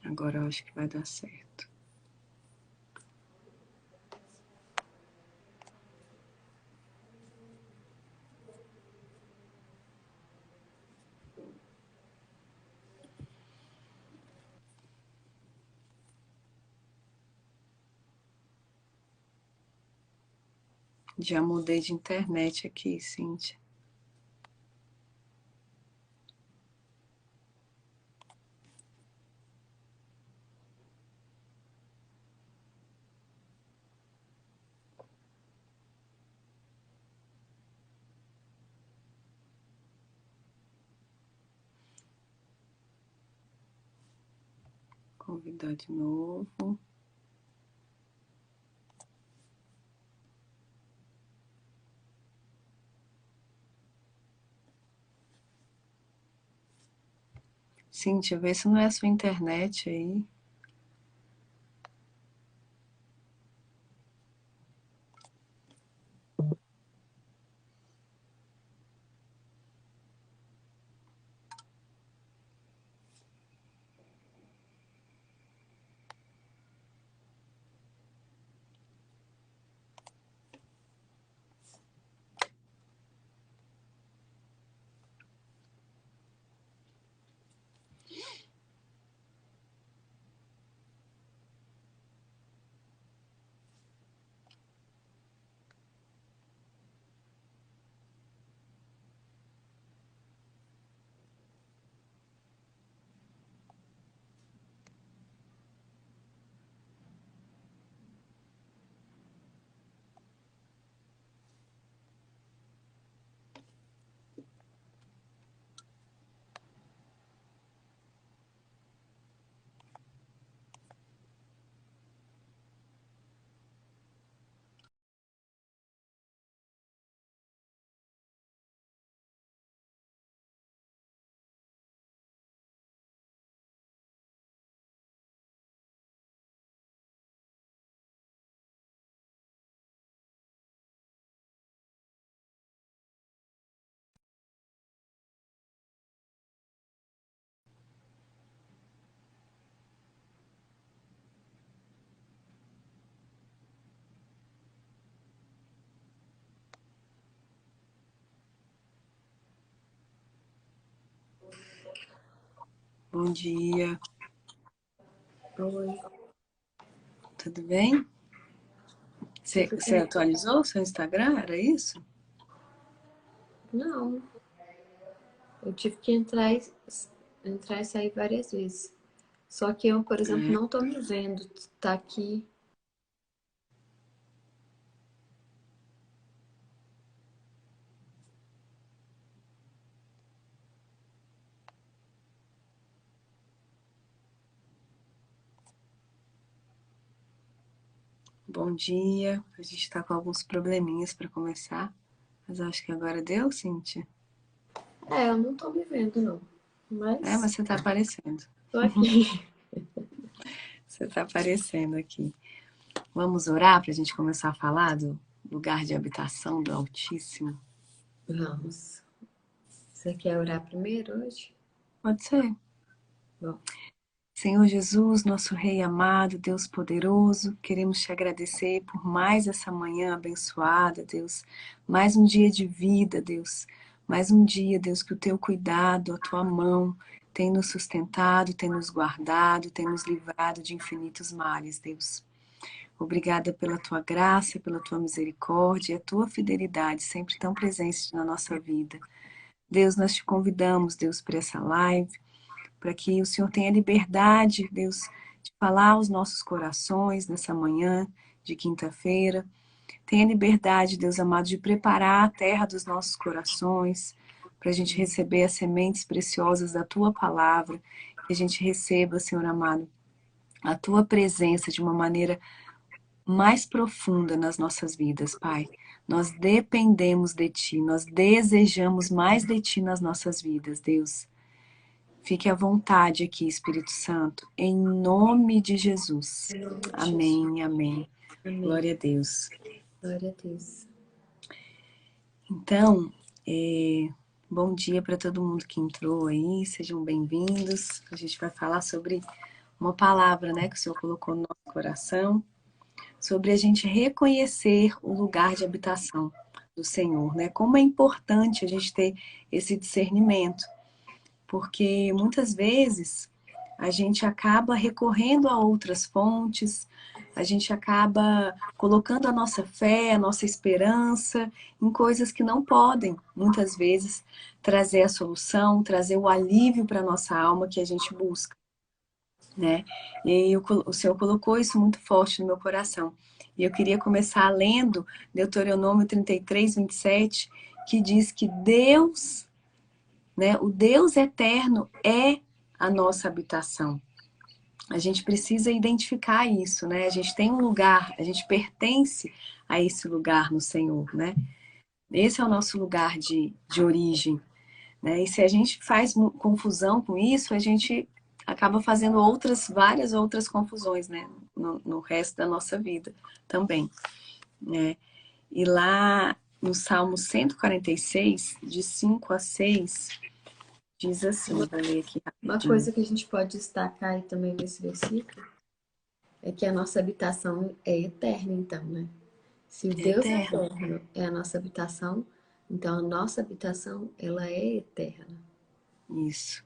Agora eu acho que vai dar certo. Já mudei de internet aqui, Cíntia. Convidar de novo. Cíntia, vê se não é a sua internet aí. Bom dia. Oi. Tudo bem? Você atualizou o seu Instagram? Era isso? Não, eu tive que entrar e sair várias vezes. Só que eu, por exemplo, É. não tô me vendo. Tá aqui. Bom dia. A gente está com alguns probleminhas para começar, mas acho que agora deu, Cíntia. Eu não tô me vendo, não. Mas Mas você está aparecendo. tô aqui. Você está aparecendo aqui. Vamos orar para a gente começar a falar do lugar de habitação do Altíssimo? Vamos. Você quer orar primeiro hoje? Pode ser. Bom, Senhor Jesus, nosso Rei amado, Deus poderoso, queremos te agradecer por mais essa manhã abençoada, Deus. Mais um dia de vida, Deus. Mais um dia, Deus, que o teu cuidado, a tua mão tem nos sustentado, tem nos guardado, tem nos livrado de infinitos males, Deus. Obrigada pela tua graça, pela tua misericórdia e a tua fidelidade sempre tão presente na nossa vida. Deus, nós te convidamos, Deus, para essa live, para que o Senhor tenha liberdade, Deus, de falar aos nossos corações nessa manhã de quinta-feira. Tenha liberdade, Deus amado, de preparar a terra dos nossos corações, para a gente receber as sementes preciosas da tua palavra, que a gente receba, Senhor amado, a tua presença de uma maneira mais profunda nas nossas vidas, Pai. Nós dependemos de Ti, nós desejamos mais de Ti nas nossas vidas, Deus. Fique à vontade aqui, Espírito Santo, em nome de Jesus. em nome de Jesus. Amém, amém. Amém. Glória a Deus. Glória a Deus. Então, bom dia para todo mundo que entrou aí, sejam bem-vindos. A gente vai falar sobre uma palavra, né, que o Senhor colocou no nosso coração, sobre a gente reconhecer o lugar de habitação do Senhor, né? Como é importante a gente ter esse discernimento, porque muitas vezes a gente acaba recorrendo a outras fontes, a gente acaba colocando a nossa fé, a nossa esperança em coisas que não podem, muitas vezes, trazer a solução, trazer o alívio para a nossa alma que a gente busca, né? E o Senhor colocou isso muito forte no meu coração. E eu queria começar lendo Deuteronômio 33, 27, que diz que Deus, né, o Deus eterno é a nossa habitação. A gente precisa identificar isso, né? A gente tem um lugar, a gente pertence a esse lugar no Senhor, né? Esse é o nosso lugar de origem, né? E se a gente faz confusão com isso, a gente acaba fazendo várias outras confusões, né? No resto da nossa vida também, né? E lá no Salmo 146, de 5 a 6, diz assim, Uma, vou ler aqui uma rapidinho. coisa que a gente pode destacar aí também nesse versículo é que a nossa habitação é eterna, então, né? Se o É Deus eterno, eterno é a nossa habitação, então a nossa habitação, ela é eterna. isso.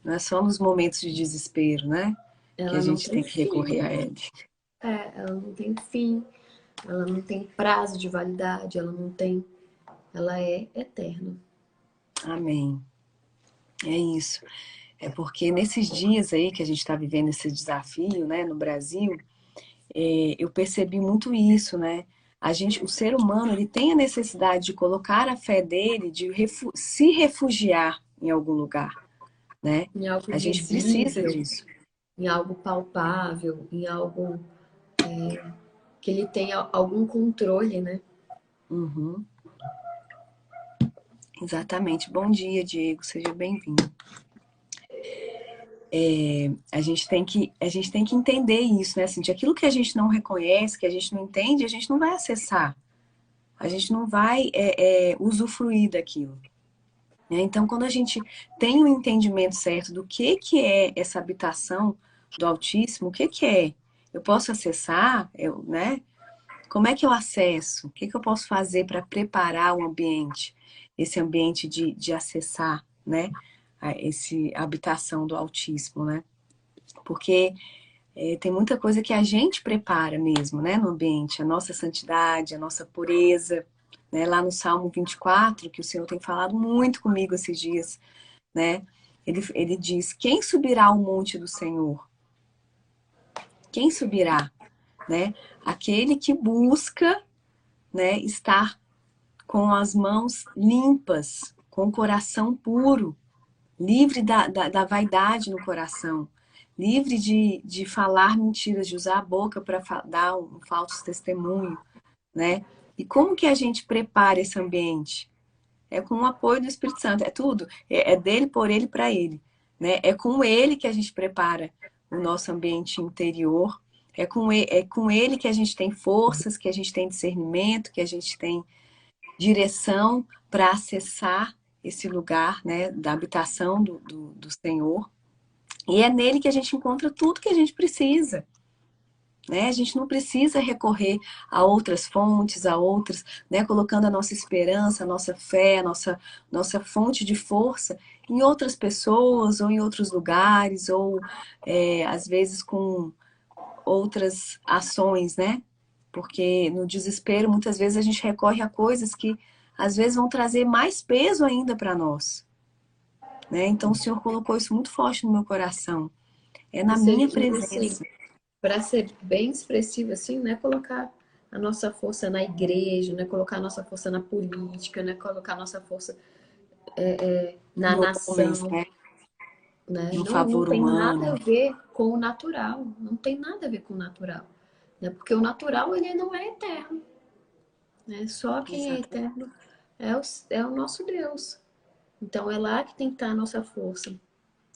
Não é só nos momentos de desespero, né? Que a Ela não gente tem tem que recorrer fim, a Ele. ela não tem fim, ela não tem prazo de validade, ela não tem, ela é eterna. Amém. É isso. É porque nesses dias aí que a gente está vivendo esse desafio, né, no Brasil, eu percebi muito isso, né? O ser humano, ele tem a necessidade de colocar a fé dele, de se refugiar em algum lugar, né? Em algo A gente precisa visível, disso. em algo palpável, em algo que ele tenha algum controle, né? Uhum, exatamente. Bom dia, Diego. Seja bem-vindo. A gente tem que entender isso, né? Assim, de aquilo que a gente não reconhece, que a gente não entende, a gente não vai acessar. A gente não vai usufruir daquilo, né? Então, quando a gente tem o entendimento certo do que é essa habitação do Altíssimo, o que é? Eu posso acessar, né? Como é que eu acesso? O que eu posso fazer para preparar o ambiente, esse ambiente de acessar, né? A habitação do Altíssimo, né? Porque tem muita coisa que a gente prepara mesmo, né, no ambiente, a nossa santidade, a nossa pureza, né, lá no Salmo 24, que o Senhor tem falado muito comigo esses dias, né, ele diz, quem subirá ao monte do Senhor? Quem subirá, né? Aquele que busca, né, estar com as mãos limpas, com o coração puro, livre da vaidade no coração, livre de falar mentiras, de usar a boca para dar um falso testemunho, né? E como que a gente prepara esse ambiente? É com o apoio do Espírito Santo, é tudo, é dele, por ele, para ele, né? É com ele que a gente prepara o nosso ambiente interior, é com ele que a gente tem forças, que a gente tem discernimento, que a gente tem direção para acessar esse lugar, né, da habitação do Senhor. E é nele que a gente encontra tudo que a gente precisa. Né? A gente não precisa recorrer a outras fontes, a outras, né, colocando a nossa esperança, a nossa fé, nossa fonte de força em outras pessoas ou em outros lugares, ou às vezes com outras ações, né? Porque no desespero, muitas vezes a gente recorre a coisas que às vezes vão trazer mais peso ainda para nós, né? Então o Senhor colocou isso muito forte no meu coração. É na Você minha diz assim, presença. para ser bem expressivo assim, não é colocar a nossa força na igreja, não é colocar a nossa força na política, não é colocar a nossa força na Em homens, nação, né? né? No Não favor tem nada a humano. ver com o natural, não tem nada a ver com o natural, né? Porque o natural ele não é eterno, né? Só quem é Exatamente. eterno é o nosso Deus. Então é lá que tem que estar a nossa força.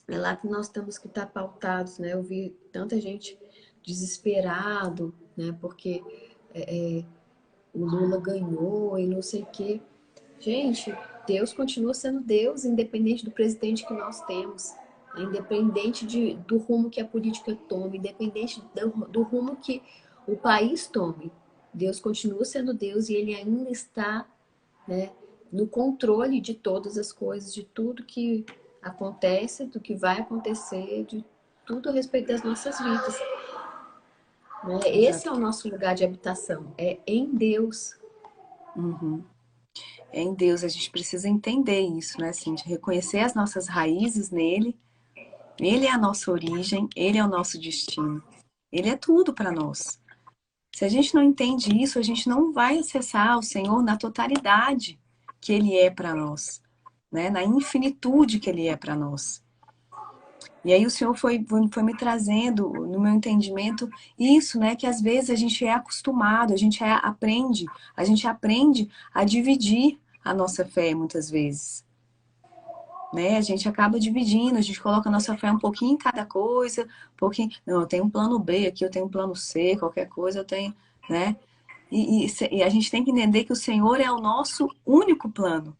É lá que nós temos que estar pautados, né? Eu vi tanta gente desesperado, né? Porque o Lula ganhou e não sei o quê. Gente, Deus continua sendo Deus, independente do presidente que nós temos. independente do rumo que a política tome, independente do rumo que o país tome. Deus continua sendo Deus e Ele ainda está, né, no controle de todas as coisas, de tudo que acontece, do que vai acontecer, de tudo a respeito das nossas vidas. Né? Esse Exato. é o nosso lugar de habitação, é em Deus. Uhum. É em Deus, a gente precisa entender isso, né? Assim, de reconhecer as nossas raízes nele. Ele é a nossa origem, ele é o nosso destino. Ele é tudo para nós. Se a gente não entende isso, a gente não vai acessar o Senhor na totalidade que ele é para nós, né? Na infinitude que ele é para nós. E aí o Senhor foi me trazendo, no meu entendimento, isso, né? Que às vezes a gente é acostumado, a gente aprende a dividir a nossa fé muitas vezes. Né? A gente acaba dividindo, a gente coloca a nossa fé um pouquinho em cada coisa, um pouquinho. Não, eu tenho um plano B aqui, eu tenho um plano C, qualquer coisa eu tenho, né? E a gente tem que entender que o Senhor é o nosso único plano.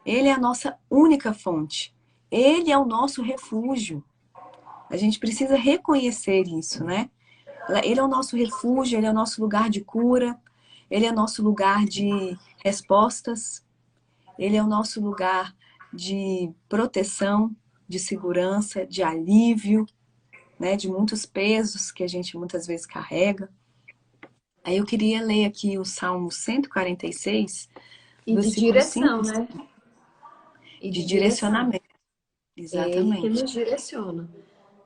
Ele é a nossa única fonte. Ele é o nosso refúgio. A gente precisa reconhecer isso, né? Ele é o nosso refúgio, ele é o nosso lugar de cura, ele é o nosso lugar de respostas, ele é o nosso lugar de proteção, de segurança, de alívio, né? De muitos pesos que a gente muitas vezes carrega. Aí eu queria ler aqui o Salmo 146, E de versículo 5, direção, né? E de de direção. direcionamento. É Ele que Exatamente. nos direciona.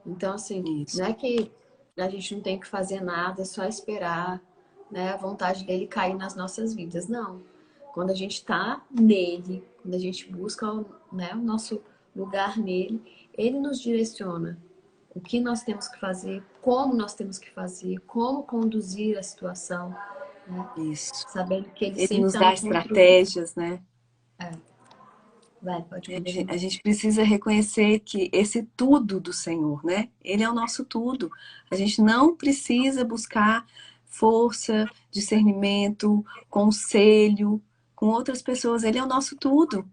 Então, assim, Isso. não é que a gente não tem que fazer nada, é só esperar, né, a vontade dele cair nas nossas vidas. Não. Quando a gente está nele, quando a gente busca, né, o nosso lugar nele, ele nos direciona o que nós temos que fazer, como nós temos que fazer, como conduzir a situação, né? Isso. Sabendo que ele Ele sempre nos está dá no controle. estratégias, né? Vai, pode A continuar. gente precisa reconhecer que esse tudo do Senhor, né? Ele é o nosso tudo. A gente não precisa buscar força, discernimento, conselho com outras pessoas. Ele é o nosso tudo.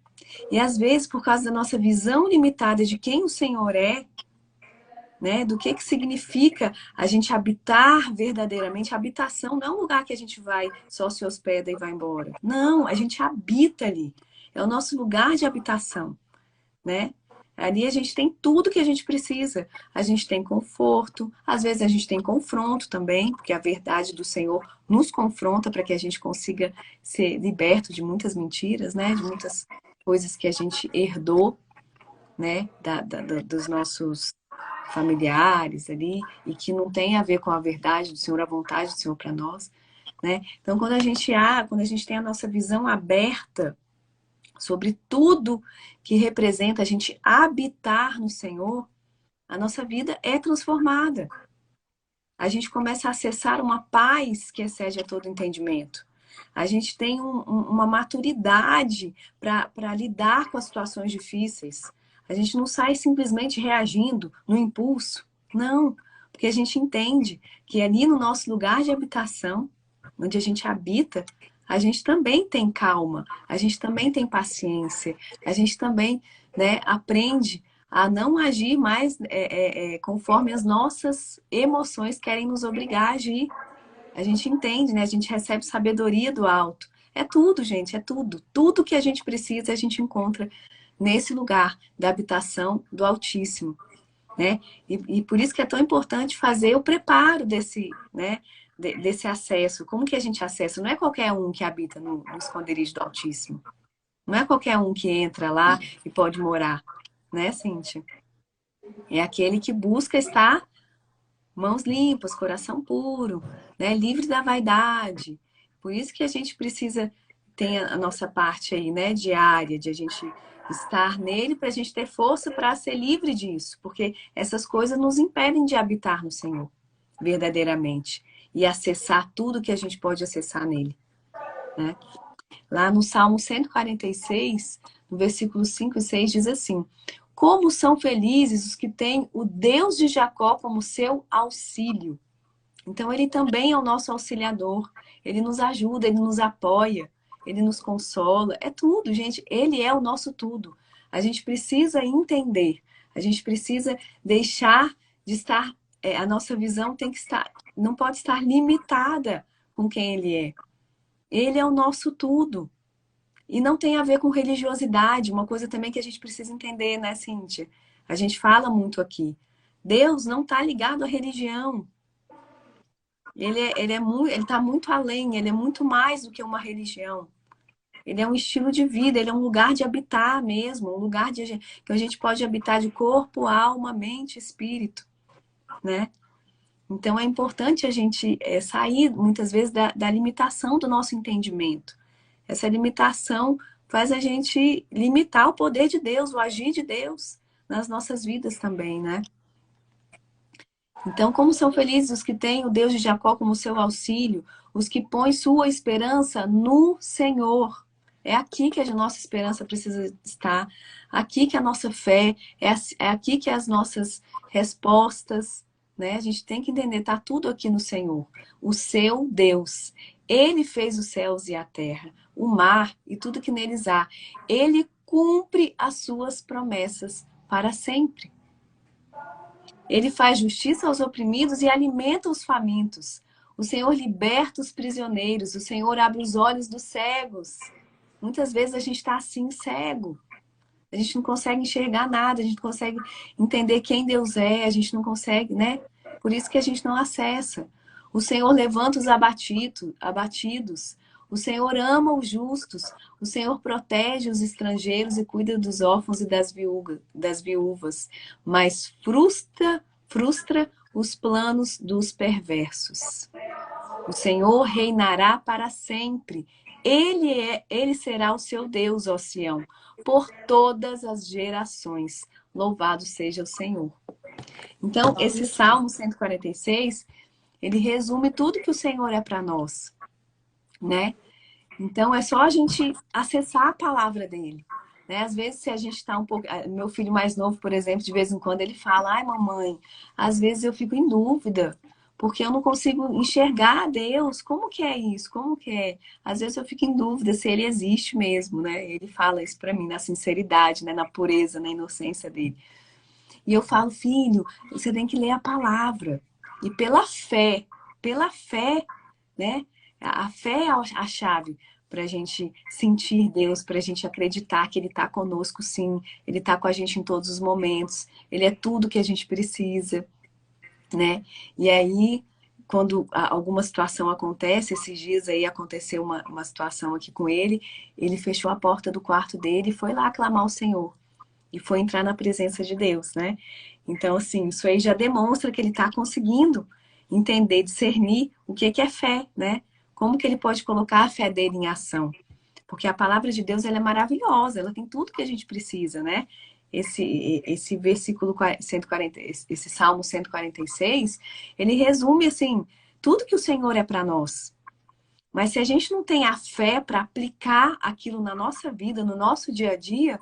E às vezes, por causa da nossa visão limitada de quem o Senhor é, né? Do que significa a gente habitar verdadeiramente. A habitação não é um lugar que a gente vai, só se hospeda e vai embora. Não, a gente habita ali. É o nosso lugar de habitação, né? Ali a gente tem tudo que a gente precisa. A gente tem conforto, às vezes a gente tem confronto também, porque a verdade do Senhor nos confronta para que a gente consiga ser liberto de muitas mentiras, né? De muitas coisas que a gente herdou, né? Dos nossos familiares ali e que não tem a ver com a verdade do Senhor, a vontade do Senhor para nós, né? Então, quando a gente tem a nossa visão aberta sobre tudo que representa a gente habitar no Senhor, a nossa vida é transformada. A gente começa a acessar uma paz que excede a todo entendimento. A gente tem uma maturidade para lidar com as situações difíceis. A gente não sai simplesmente reagindo no impulso. Não, porque a gente entende que ali no nosso lugar de habitação, onde a gente habita, a gente também tem calma, a gente também tem paciência, a gente também, né, aprende a não agir mais conforme as nossas emoções querem nos obrigar a agir. A gente entende, né? A gente recebe sabedoria do alto. É tudo, gente, é tudo. Tudo que a gente precisa a gente encontra nesse lugar da habitação do Altíssimo, né? E por isso que é tão importante fazer o preparo desse, né? Desse acesso. Como que a gente acessa? Não é qualquer um que habita no esconderijo do Altíssimo. Não é qualquer um que entra lá e pode morar, né, Cíntia? É aquele que busca estar mãos limpas, coração puro, né? Livre da vaidade. Por isso que a gente precisa ter a nossa parte aí, né? Diária, de a gente estar nele para a gente ter força para ser livre disso, porque essas coisas nos impedem de habitar no Senhor verdadeiramente e acessar tudo que a gente pode acessar nele, né? Lá no Salmo 146, no versículo 5 e 6, diz assim: Como são felizes os que têm o Deus de Jacó como seu auxílio. Então, ele também é o nosso auxiliador. Ele nos ajuda, ele nos apoia, ele nos consola. É tudo, gente. Ele é o nosso tudo. A gente precisa entender. A gente precisa deixar de estar, a nossa visão tem que estar, não pode estar limitada com quem ele é. Ele é o nosso tudo. E não tem a ver com religiosidade, uma coisa também que a gente precisa entender, né, Cíntia? A gente fala muito aqui. Deus não está ligado à religião. Ele está muito além, ele é muito mais do que uma religião. Ele é um estilo de vida, ele é um lugar de habitar mesmo, um lugar que a gente pode habitar de corpo, alma, mente, espírito, né? Então é importante a gente sair muitas vezes da limitação do nosso entendimento. Essa limitação faz a gente limitar o poder de Deus, o agir de Deus nas nossas vidas também, né? Então, como são felizes os que têm o Deus de Jacó como seu auxílio, os que põem sua esperança no Senhor. É aqui que a nossa esperança precisa estar, aqui que a nossa fé, é aqui que as nossas respostas, né? A gente tem que entender, tá tudo aqui no Senhor, o seu Deus. Ele fez os céus e a terra, o mar e tudo que neles há. Ele cumpre as suas promessas para sempre. Ele faz justiça aos oprimidos e alimenta os famintos. O Senhor liberta os prisioneiros, o Senhor abre os olhos dos cegos. Muitas vezes a gente está assim, cego. A gente não consegue enxergar nada, a gente não consegue entender quem Deus é, a gente não consegue, né? Por isso que a gente não acessa. O Senhor levanta os abatidos. O Senhor ama os justos. O Senhor protege os estrangeiros e cuida dos órfãos e das viúvas. Mas frustra os planos dos perversos. O Senhor reinará para sempre. Ele será o seu Deus, ó Sião, por todas as gerações. Louvado seja o Senhor. Então, esse Salmo 146, ele resume tudo que o Senhor é para nós, né? Então, é só a gente acessar a palavra dele, né? Às vezes, se a gente está um pouco... Meu filho mais novo, por exemplo, de vez em quando, ele fala, ai, mamãe, às vezes eu fico em dúvida, porque eu não consigo enxergar Deus. Como que é isso? Como que é? Às vezes eu fico em dúvida se ele existe mesmo, né? Ele fala isso para mim, na sinceridade, né? Na pureza, na inocência dele. E eu falo, filho, você tem que ler a palavra. E pela fé, né? A fé é a chave para a gente sentir Deus, para a gente acreditar que Ele está conosco, sim. Ele está com a gente em todos os momentos. Ele é tudo que a gente precisa, né? E aí, quando alguma situação acontece, esses dias aí aconteceu uma situação aqui com ele, ele fechou a porta do quarto dele e foi lá clamar ao Senhor. E foi entrar na presença de Deus, né? Então, assim, isso aí já demonstra que ele está conseguindo entender, discernir o que é fé, né? Como que ele pode colocar a fé dele em ação? Porque a palavra de Deus, ela é maravilhosa, ela tem tudo que a gente precisa, né? Esse versículo 140, esse Salmo 146, ele resume, assim, tudo que o Senhor é para nós. Mas se a gente não tem a fé para aplicar aquilo na nossa vida, no nosso dia a dia,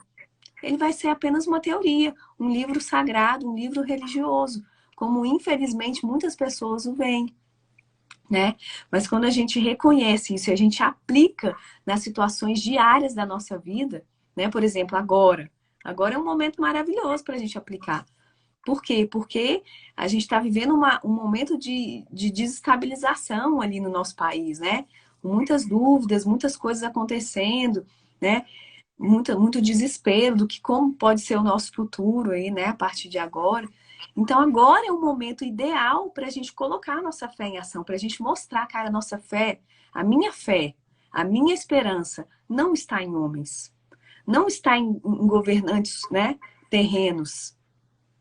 ele vai ser apenas uma teoria, um livro sagrado, um livro religioso, como infelizmente muitas pessoas o veem, né? Mas quando a gente reconhece isso e a gente aplica nas situações diárias da nossa vida, né? Por exemplo, agora é um momento maravilhoso para a gente aplicar. Por quê? Porque a gente está vivendo um momento de desestabilização ali no nosso país, né? Muitas dúvidas, muitas coisas acontecendo, né? Muito desespero do que como pode ser o nosso futuro aí, né, a partir de agora. Então agora é o momento ideal para a gente colocar a nossa fé em ação, para a gente mostrar, cara, a nossa fé, a minha esperança não está em homens, não está em governantes, né, terrenos,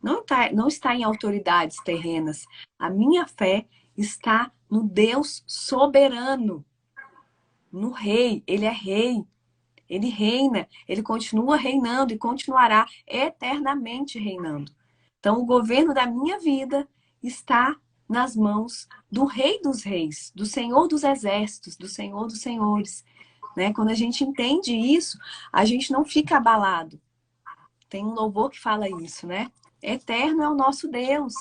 não está em autoridades terrenas. A minha fé está no Deus soberano, no Rei. Ele é Rei. Ele reina, ele continua reinando e continuará eternamente reinando. Então, o governo da minha vida está nas mãos do Rei dos Reis, do Senhor dos Exércitos, do Senhor dos Senhores. Né? Quando a gente entende isso, a gente não fica abalado. Tem um louvor que fala isso, né? Eterno é o nosso Deus.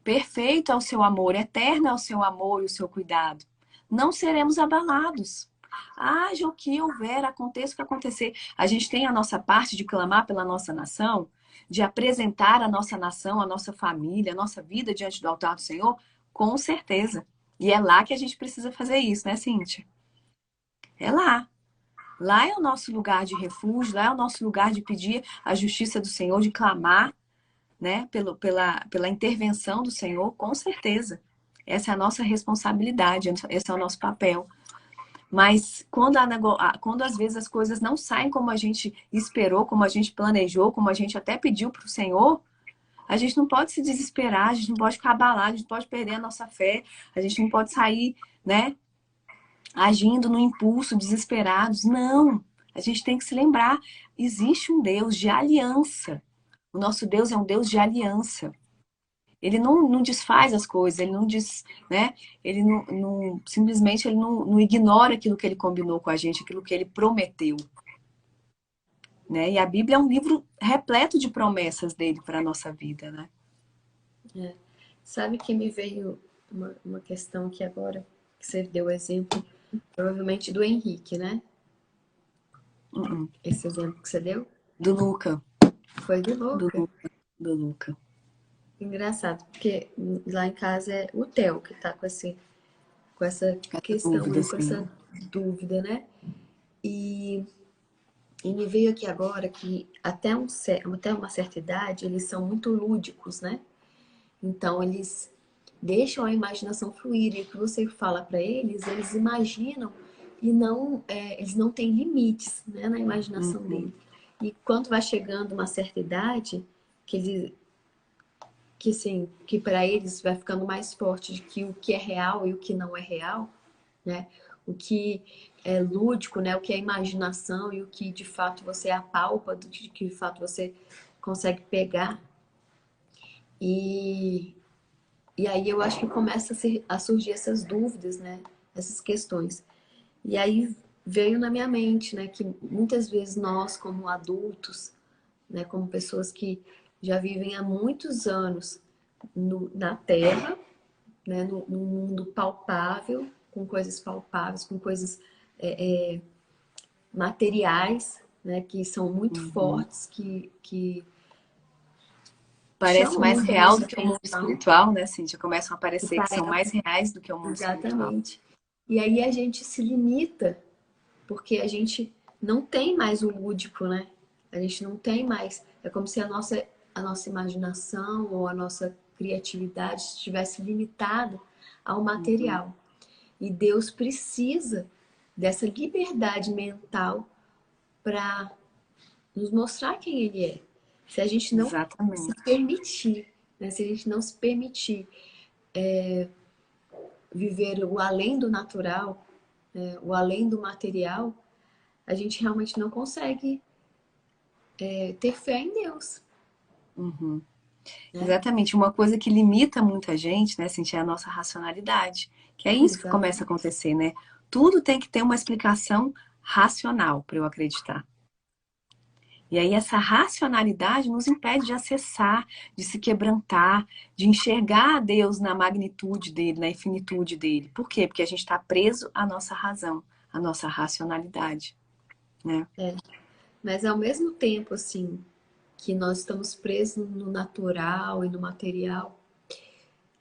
Perfeito é o seu amor, eterno é o seu amor e o seu cuidado. Não seremos abalados. Haja o que houver, aconteça o que acontecer. A gente tem a nossa parte de clamar pela nossa nação, de apresentar a nossa nação, a nossa família, a nossa vida diante do altar do Senhor? Com certeza. E é lá que a gente precisa fazer isso, né, Cíntia? É lá. Lá é o nosso lugar de refúgio, lá é o nosso lugar de pedir a justiça do Senhor, de clamar, né, pela intervenção do Senhor, com certeza. Essa é a nossa responsabilidade, esse é o nosso papel. Mas quando às vezes as coisas não saem como a gente esperou, como a gente planejou, como a gente até pediu para o Senhor, a gente não pode se desesperar, a gente não pode ficar abalado, a gente não pode perder a nossa fé, a gente não pode sair, né, agindo no impulso, desesperados. Não! A gente tem que se lembrar, existe um Deus de aliança. O nosso Deus é um Deus de aliança. Ele não desfaz as coisas, ele não diz, né? Ele simplesmente ele não ignora aquilo que ele combinou com a gente, aquilo que ele prometeu, né? E a Bíblia é um livro repleto de promessas dele para a nossa vida, né? É. Sabe que me veio uma questão aqui agora, que você deu o exemplo, provavelmente do Henrique, né? Esse exemplo que você deu? Do Luca. Foi do Do Luca. Luca. Do Luca. Engraçado, porque lá em casa é o Theo que tá com essa questão, Dúvida, com assim. essa dúvida, né? E me veio aqui agora que até uma certa idade eles são muito lúdicos, né? Então eles deixam a imaginação fluir e o que você fala para eles, eles imaginam e eles não têm limites, né, na imaginação dele. E quando vai chegando uma certa idade, que para eles vai ficando mais forte de que o que é real e o que não é real, né? O que é lúdico, né? O que é imaginação e o que de fato você apalpa, do que de fato você consegue pegar. E aí eu acho que começa a surgir essas dúvidas, né? Essas questões. E aí veio na minha mente, né? Que muitas vezes nós, como adultos, né? Como pessoas que já vivem há muitos anos na Terra, né? No mundo palpável, com coisas palpáveis, com coisas materiais, né? Que são muito fortes, que Parece chamam mais muito a real do nossa que o mundo atenção. espiritual, né, Cíntia? Começam a E aparecer que são parece mais reais do que o mundo espiritual. exatamente. E aí a gente se limita, porque a gente não tem mais o lúdico, né? A gente não tem mais. É como se a nossa imaginação ou a nossa criatividade estivesse limitada ao material. E Deus precisa dessa liberdade mental para nos mostrar quem Ele é. Se a gente não se Exatamente. permitir, né? Se a gente não se permitir viver o além do natural, né? O além do material, a gente realmente não consegue ter fé em Deus, Uhum. né? Exatamente. Uma coisa que limita muita gente, né, Cintia, é a nossa racionalidade. Que é isso que começa a Exatamente. acontecer, né? Tudo tem que ter uma explicação racional para eu acreditar. E aí essa racionalidade nos impede de acessar, de se quebrantar, de enxergar a Deus na magnitude dele, na infinitude dele. Por quê? Porque a gente está preso à nossa razão, à nossa racionalidade, né? Mas ao mesmo tempo, assim, que nós estamos presos no natural e no material,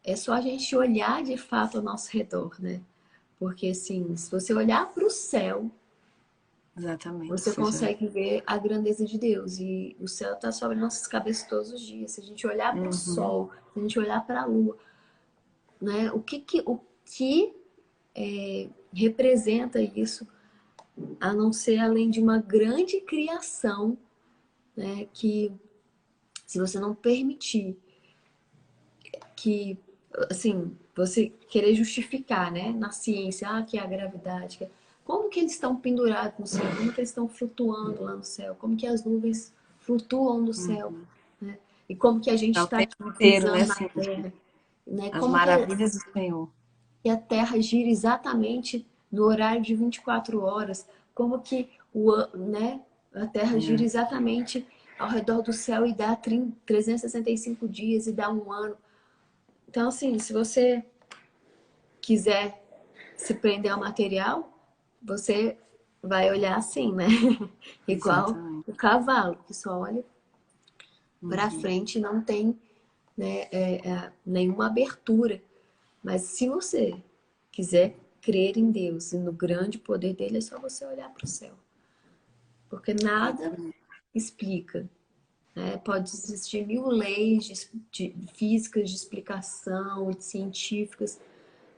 é só a gente olhar de fato ao nosso redor, né? Porque, assim, se você olhar para o céu, Exatamente, você Cintia. consegue ver a grandeza de Deus. E o céu está sobre nossas cabeças todos os dias. Se a gente olhar para o Uhum, sol, se a gente olhar para a lua, né? O que representa isso, a não ser além de uma grande criação, né? Que se você não permitir que, assim, você querer justificar, né, na ciência, que é a gravidade, como que eles estão pendurados no céu, como que eles estão flutuando lá no céu, como que as nuvens flutuam no céu, uhum. né? E como que a gente É o está tempo aqui inteiro, né, pisando na Cintia? Terra, né? As Como maravilhas do Senhor. que a Terra gira exatamente no horário de 24 horas, como que né, a Terra gira É, exatamente ao redor do céu e dá 365 dias e dá um ano. Então, assim, se você quiser se prender ao material, você vai olhar assim, né? Igual exatamente. o cavalo, que só olha para Uhum. frente não tem, né, nenhuma abertura. Mas se você quiser crer em Deus e no grande poder dele, é só você olhar para o céu. Porque nada Exatamente. explica, né? Pode existir mil leis físicas, de explicação, de científicas,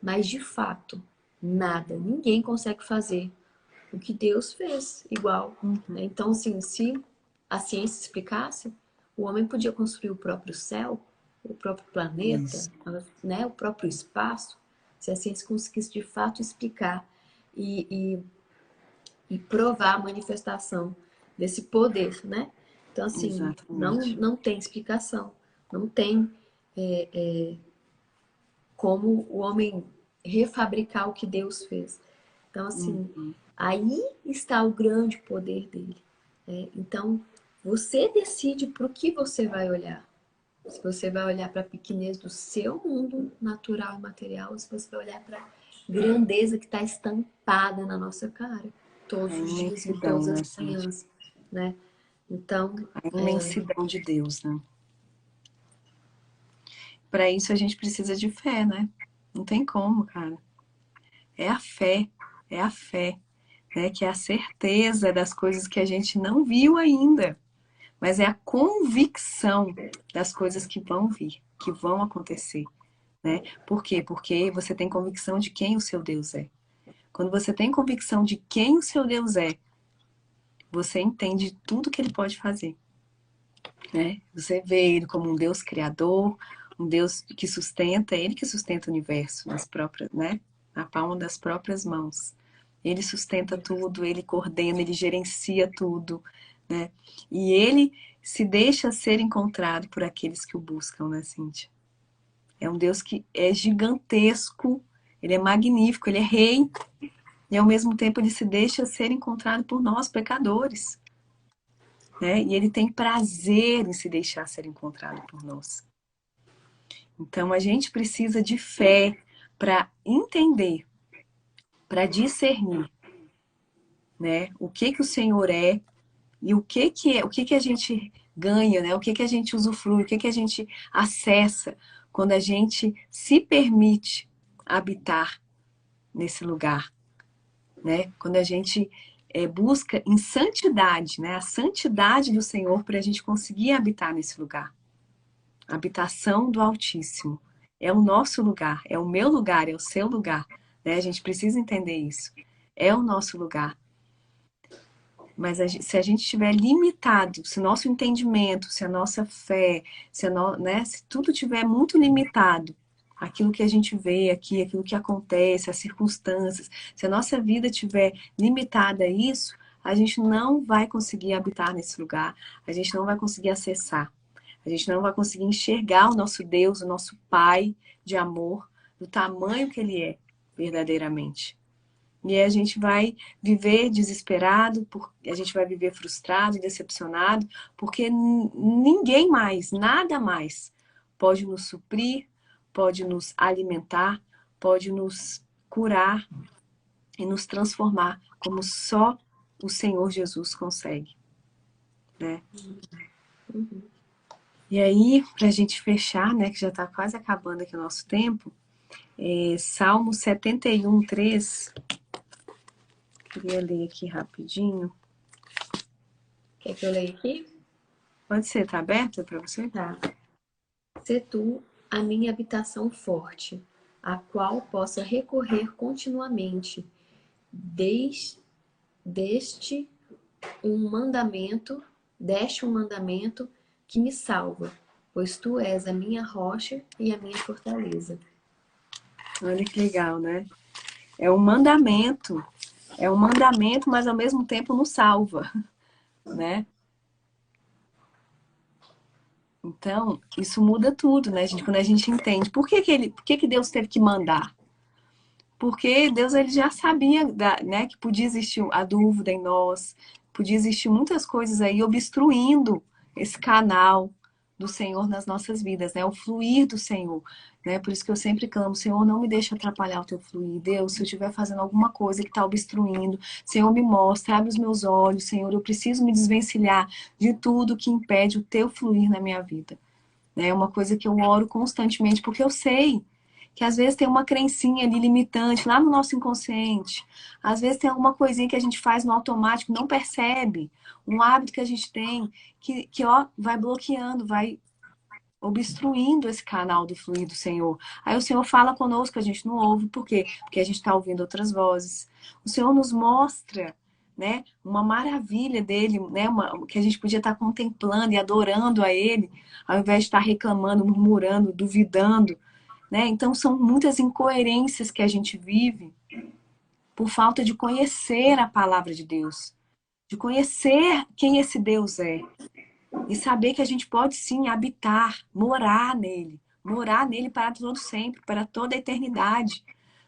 mas de fato, nada, ninguém consegue fazer o que Deus fez igual, Uhum. né? Então, assim, se a ciência explicasse, o homem podia construir o próprio céu, o próprio planeta, Isso. né? O próprio espaço, se a ciência conseguisse de fato explicar e, e provar a manifestação desse poder, né? Então, assim, Exatamente. não tem explicação, não tem como o homem refabricar o que Deus fez. Então, assim, Uhum. aí está o grande poder dele. Né? Então, você decide para o que você vai olhar. Se você vai olhar para a pequenez do seu mundo natural e material, ou se você vai olhar para a grandeza que está estampada na nossa cara, A todos os dias, em imensidão, todas né, as Cintia? manhãs, né? Então, A imensidão de Deus, né? Para isso a gente precisa de fé, né? Não tem como, cara. É a fé, é a fé, né? Que é a certeza das coisas que a gente não viu ainda, mas é a convicção das coisas que vão vir, que vão acontecer, né? Por quê? Porque você tem convicção de quem o seu Deus é. Quando você tem convicção de quem o seu Deus é, você entende tudo que ele pode fazer, né? Você vê ele como um Deus criador, um Deus que sustenta, ele que sustenta o universo nas próprias, né? Na palma das próprias mãos. Ele sustenta tudo, ele coordena, ele gerencia tudo, né? E ele se deixa ser encontrado por aqueles que o buscam, né, Cíntia? É um Deus que é gigantesco, ele é magnífico, ele é rei, e ao mesmo tempo ele se deixa ser encontrado por nós, pecadores, né? E ele tem prazer em se deixar ser encontrado por nós. Então a gente precisa de fé para entender, para discernir, né? O que o Senhor é e o que a gente ganha, né? O que a gente usufrui, o que a gente acessa quando a gente se permite habitar nesse lugar, né? Quando a gente busca em santidade, né? A santidade do Senhor para a gente conseguir habitar nesse lugar. A habitação do Altíssimo. É o nosso lugar, é o meu lugar, é o seu lugar. Né? A gente precisa entender isso. É o nosso lugar. Mas se a gente estiver limitado, se nosso entendimento, se a nossa fé, né, se tudo estiver muito limitado, aquilo que a gente vê aqui, aquilo que acontece, as circunstâncias, se a nossa vida estiver limitada a isso, a gente não vai conseguir habitar nesse lugar, a gente não vai conseguir acessar, a gente não vai conseguir enxergar o nosso Deus, o nosso Pai de amor, do tamanho que Ele é verdadeiramente. E aí a gente vai viver desesperado, a gente vai viver frustrado, decepcionado, porque ninguém mais, nada mais pode nos suprir, pode nos alimentar, pode nos curar e nos transformar como só o Senhor Jesus consegue, né? E aí, para a gente fechar, né, que já está quase acabando aqui o nosso tempo, Salmo 71, 3, queria ler aqui rapidinho. quer que eu leia aqui? Pode ser, tá aberto para você? Tá. Sê tu a minha habitação forte, a qual possa recorrer continuamente, desde deste deste um mandamento que me salva, pois tu és a minha rocha e a minha fortaleza. Olha que legal, né? É um mandamento, mas ao mesmo tempo nos salva, né? Então, isso muda tudo, né, gente? Quando a gente entende por que Deus teve que mandar? Porque Deus ele já sabia, né, que podia existir a dúvida em nós, podia existir muitas coisas aí obstruindo esse canal, do Senhor nas nossas vidas, né? O fluir do Senhor, né? Por isso que eu sempre clamo, Senhor, não me deixe atrapalhar o teu fluir. Deus, se eu estiver fazendo alguma coisa que está obstruindo, Senhor, me mostra, abre os meus olhos, Senhor, eu preciso me desvencilhar de tudo que impede o teu fluir na minha vida. É uma coisa que eu oro constantemente, porque eu sei que às vezes tem uma crencinha ali limitante lá no nosso inconsciente. Às vezes tem alguma coisinha que a gente faz no automático, não percebe. Um hábito que a gente tem que ó, vai bloqueando, vai obstruindo esse canal do fluir do Senhor. Aí o Senhor fala conosco, a gente não ouve. Por quê? Porque a gente está ouvindo outras vozes. O Senhor nos mostra, né, uma maravilha dele, né, que a gente podia estar contemplando e adorando a ele, ao invés de estar reclamando, murmurando, duvidando, né? Então são muitas incoerências que a gente vive por falta de conhecer a palavra de Deus, de conhecer quem esse Deus é. E saber que a gente pode sim habitar, morar nele para todo sempre, para toda a eternidade.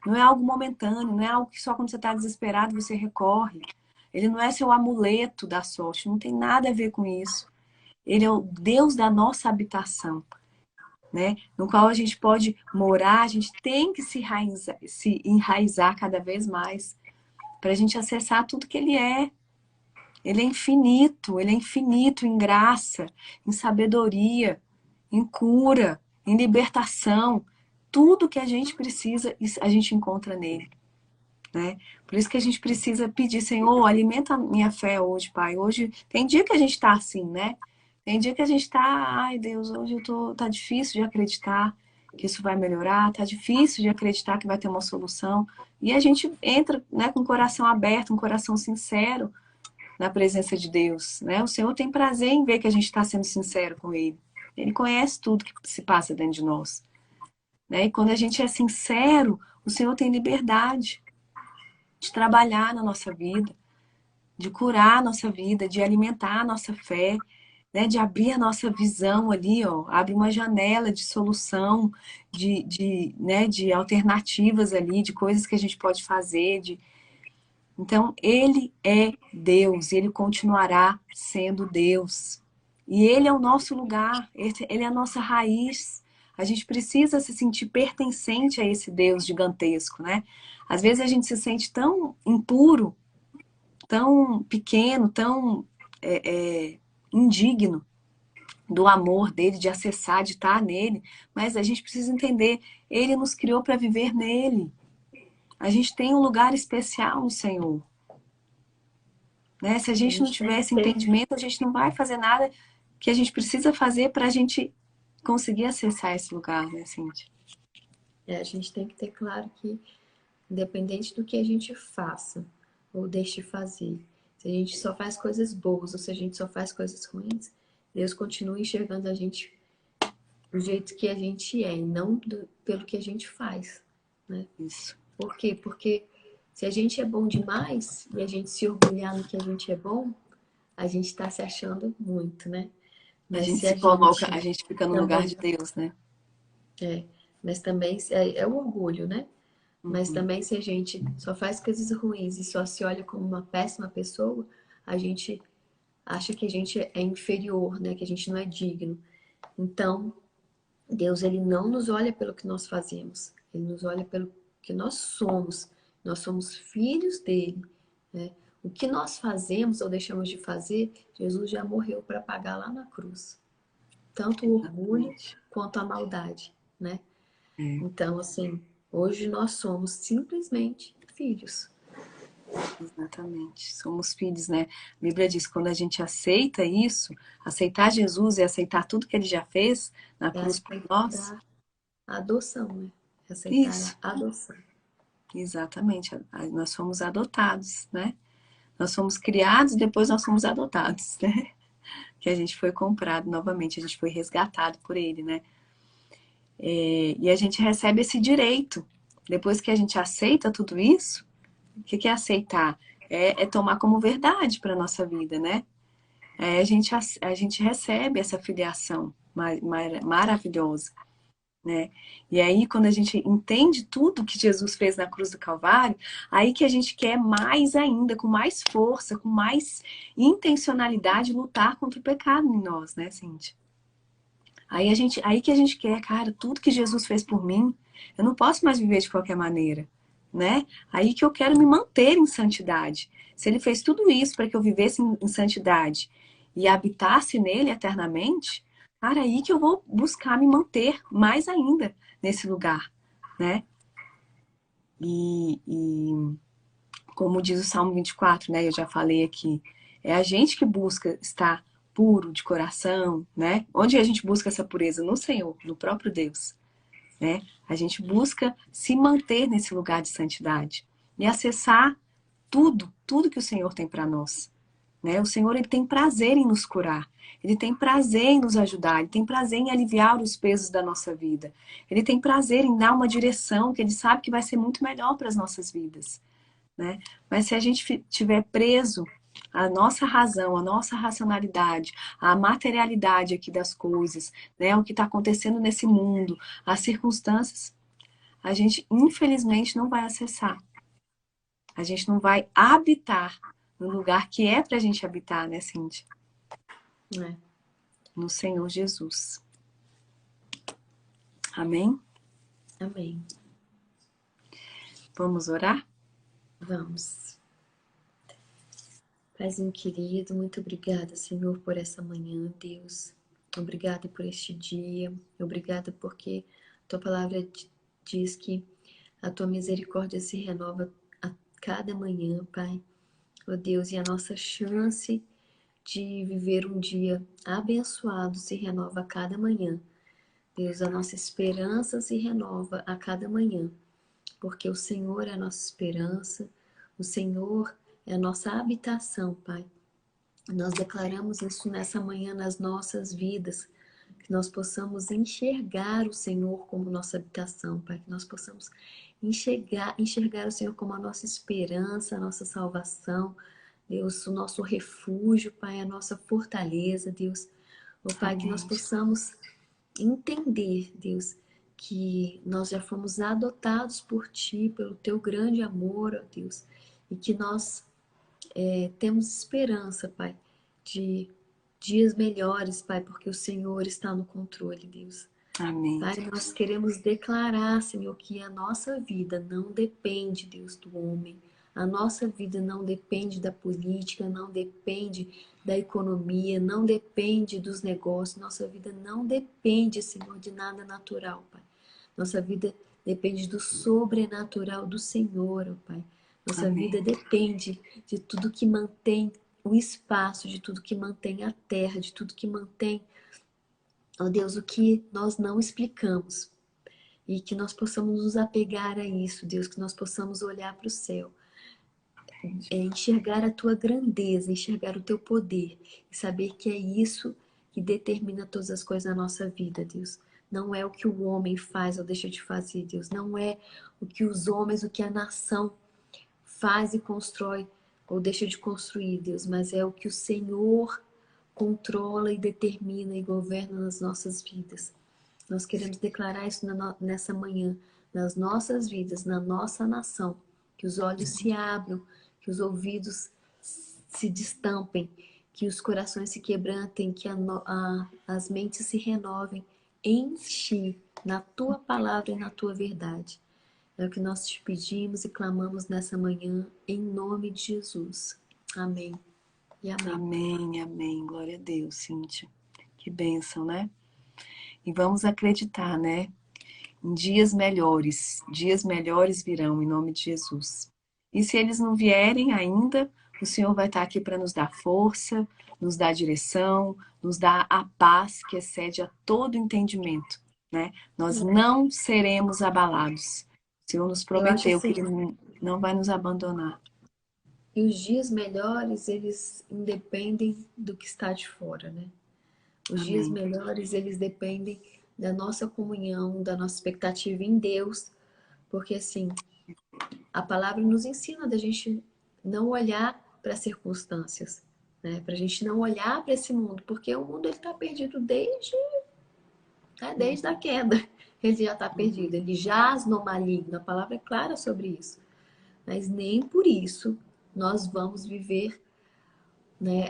Não é algo momentâneo, não é algo que só quando você está desesperado você recorre. Ele não é seu amuleto da sorte, não tem nada a ver com isso. Ele é o Deus da nossa habitação, né? No qual a gente pode morar, a gente tem que se enraizar cada vez mais para a gente acessar tudo que ele é. Ele é infinito em graça, em sabedoria, em cura, em libertação. Tudo que a gente precisa, a gente encontra nele, né? Por isso que a gente precisa pedir, Senhor, alimenta a minha fé hoje, Pai. Hoje tem dia que a gente está assim, né? Tem dia que a gente está, ai Deus, hoje tá difícil de acreditar que isso vai melhorar, tá difícil de acreditar que vai ter uma solução. E a gente entra, né, com o coração aberto, um coração sincero na presença de Deus, né? O Senhor tem prazer em ver que a gente está sendo sincero com Ele. Ele conhece tudo que se passa dentro de nós, né? E quando a gente é sincero, o Senhor tem liberdade de trabalhar na nossa vida, de curar a nossa vida, de alimentar a nossa fé, né? De abrir a nossa visão ali, ó, abre uma janela de solução, né? De alternativas ali, de coisas que a gente pode fazer, de então, ele é Deus e ele continuará sendo Deus. E ele é o nosso lugar, ele é a nossa raiz. A gente precisa se sentir pertencente a esse Deus gigantesco, né? Às vezes a gente se sente tão impuro, tão pequeno, tão indigno do amor dele, de acessar, de estar nele. Mas a gente precisa entender, ele nos criou para viver nele. A gente tem um lugar especial no Senhor. Né? Se a gente não tiver esse entendimento, a gente não vai fazer nada que a gente precisa fazer para a gente conseguir acessar esse lugar, né, Cíntia? A gente tem que ter claro que, independente do que a gente faça ou deixe de fazer, se a gente só faz coisas boas ou se a gente só faz coisas ruins, Deus continua enxergando a gente do jeito que a gente é e não pelo que a gente faz, né? Isso. Por quê? Porque se a gente é bom demais e a gente se orgulhar no que a gente é bom, a gente está se achando muito, né? A Mas gente se se a coloca, gente a gente fica no lugar também de Deus, né? mas também é o orgulho, né? Mas Uhum. também se a gente só faz coisas ruins e só se olha como uma péssima pessoa, a gente acha que a gente é inferior, né? Que a gente não é digno. Então, Deus, ele não nos olha pelo que nós fazemos. Ele nos olha pelo que nós somos. Nós somos filhos dele, né? O que nós fazemos ou deixamos de fazer, Jesus já morreu para pagar lá na cruz. Tanto o orgulho Exatamente. quanto a maldade, né? É, Então, assim, hoje nós somos simplesmente filhos. exatamente. Somos filhos, né? A Bíblia diz que quando a gente aceita isso, aceitar Jesus e aceitar tudo que ele já fez na É cruz por nós, aceitar a adoção, né? É aceitar isso, a adoção. exatamente. Nós fomos adotados, né? Nós fomos criados, depois nós fomos adotados, né? Que a gente foi comprado novamente, a gente foi resgatado por ele, né? E a gente recebe esse direito. Depois que a gente aceita tudo isso, o que é aceitar? É tomar como verdade para a nossa vida, né? A gente recebe essa filiação maravilhosa, né? E aí, quando a gente entende tudo que Jesus fez na cruz do Calvário, aí que a gente quer mais ainda, com mais força, com mais intencionalidade, lutar contra o pecado em nós, né, Cíntia? Aí que a gente quer, cara, tudo que Jesus fez por mim, eu não posso mais viver de qualquer maneira, né? Aí que eu quero me manter em santidade. Se ele fez tudo isso para que eu vivesse em santidade e habitasse nele eternamente, cara, aí que eu vou buscar me manter mais ainda nesse lugar, né? E como diz o Salmo 24, né? Eu já falei aqui, é a gente que busca estar puro de coração, né? Onde a gente busca essa pureza? No Senhor, no próprio Deus, né? A gente busca se manter nesse lugar de santidade e acessar tudo que o Senhor tem para nós, né? O Senhor, ele tem prazer em nos curar. Ele tem prazer em nos ajudar, ele tem prazer em aliviar os pesos da nossa vida. Ele tem prazer em dar uma direção que ele sabe que vai ser muito melhor para as nossas vidas, né? Mas se a gente tiver preso à nossa razão, à nossa racionalidade, à materialidade aqui das coisas, né? O que está acontecendo nesse mundo, as circunstâncias, a gente infelizmente não vai acessar. A gente não vai habitar no lugar que é para a gente habitar, né, Cíntia? É. No Senhor Jesus. Amém? Amém. Vamos orar? Vamos. Paizinho querido, muito obrigada, Senhor, por essa manhã, Deus. Obrigada por este dia. Obrigada porque tua palavra diz que a tua misericórdia se renova a cada manhã, Pai. Ó Deus, e a nossa chance de viver um dia abençoado se renova a cada manhã. Deus, a nossa esperança se renova a cada manhã, porque o Senhor é a nossa esperança, o Senhor é a nossa habitação, Pai. Nós declaramos isso nessa manhã nas nossas vidas, que nós possamos enxergar o Senhor como nossa habitação, Pai, que nós possamos enxergar o Senhor como a nossa esperança, a nossa salvação, Deus, o nosso refúgio, Pai, a nossa fortaleza, Deus. Ó Pai, que nós Amém. possamos entender, Deus, que nós já fomos adotados por Ti, pelo Teu grande amor, ó Deus, e que nós temos esperança, Pai, de dias melhores, Pai, porque o Senhor está no controle, Deus. Amém, Pai, nós Deus. queremos declarar, Senhor, que a nossa vida não depende, Deus, do homem. A nossa vida não depende da política, não depende da economia, não depende dos negócios. Nossa vida não depende, Senhor, de nada natural, Pai. Nossa vida depende do sobrenatural do Senhor, ó Pai. Nossa vida Amém. depende de tudo que mantém o espaço, de tudo que mantém a terra, de tudo que mantém, ó Deus, o que nós não explicamos. E que nós possamos nos apegar a isso, Deus, que nós possamos olhar para o céu, enxergar a tua grandeza, enxergar o teu poder e saber que é isso que determina todas as coisas na nossa vida, Deus. Não é o que o homem faz ou deixa de fazer, Deus. Não é o que os homens, o que a nação faz e constrói ou deixa de construir, Deus, mas é o que o Senhor controla e determina e governa nas nossas vidas. Nós queremos declarar isso nessa manhã, nas nossas vidas, na nossa nação. Que os olhos se abram, que os ouvidos se destampem, que os corações se quebrantem, que as mentes se renovem em ti, na tua palavra e na tua verdade. É o que nós te pedimos e clamamos nessa manhã, em nome de Jesus. Amém e amém. Amém, amém. Glória a Deus, Cíntia. Que bênção, né? E vamos acreditar, né? Em dias melhores virão em nome de Jesus. E se eles não vierem ainda, o Senhor vai estar aqui para nos dar força, nos dar direção, nos dar a paz que excede a todo entendimento, né? Nós não seremos abalados. O Senhor nos Eu acho prometeu que assim, Ele não vai nos abandonar. e os dias melhores, eles independem do que está de fora, né? Os dias Amém. melhores, eles dependem da nossa comunhão, da nossa expectativa em Deus, porque assim, a palavra nos ensina da gente não olhar para as circunstâncias, né? Para a gente não olhar para esse mundo, porque o mundo ele está perdido desde a queda. Ele já está perdido, ele jaz no maligno. A palavra é clara sobre isso. Mas nem por isso nós vamos viver, né,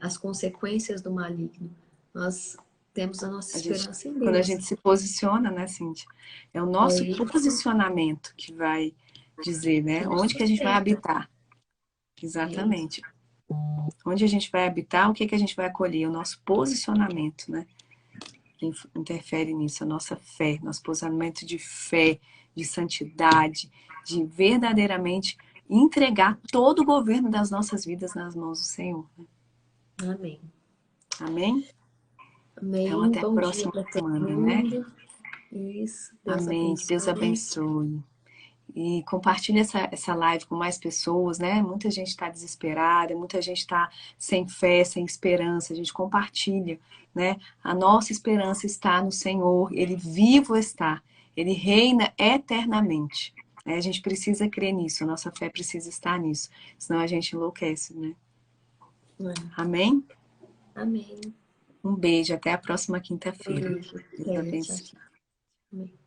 as consequências do maligno. Nós Temos a nossa esperança em Quando a Deus. gente se posiciona, né, Cíntia? É o É nosso isso. posicionamento que vai dizer, Que né? nos Onde que a gente vai sustenta. habitar. É isso. Exatamente. Onde a gente vai habitar, o que que a gente vai acolher? O nosso posicionamento, né? Que interfere nisso, a nossa fé, nosso posicionamento de fé, de santidade, de verdadeiramente entregar todo o governo das nossas vidas nas mãos do Senhor. Amém. Amém? Então, Amém. até a Bom dia próxima para todo semana, né? mundo. Isso. Deus Amém. Que Deus abençoe. abençoe. E compartilhe essa live com mais pessoas, né? Muita gente está desesperada, muita gente está sem fé, sem esperança. A gente compartilha, né? A nossa esperança está no Senhor, Ele vivo está, Ele reina eternamente. Né? A gente precisa crer nisso, a nossa fé precisa estar nisso, senão a gente enlouquece, né? É. Amém? Amém. Um beijo, até a próxima quinta-feira. Beijo. Deus Até. Tchau, abençoe. tchau. Amém.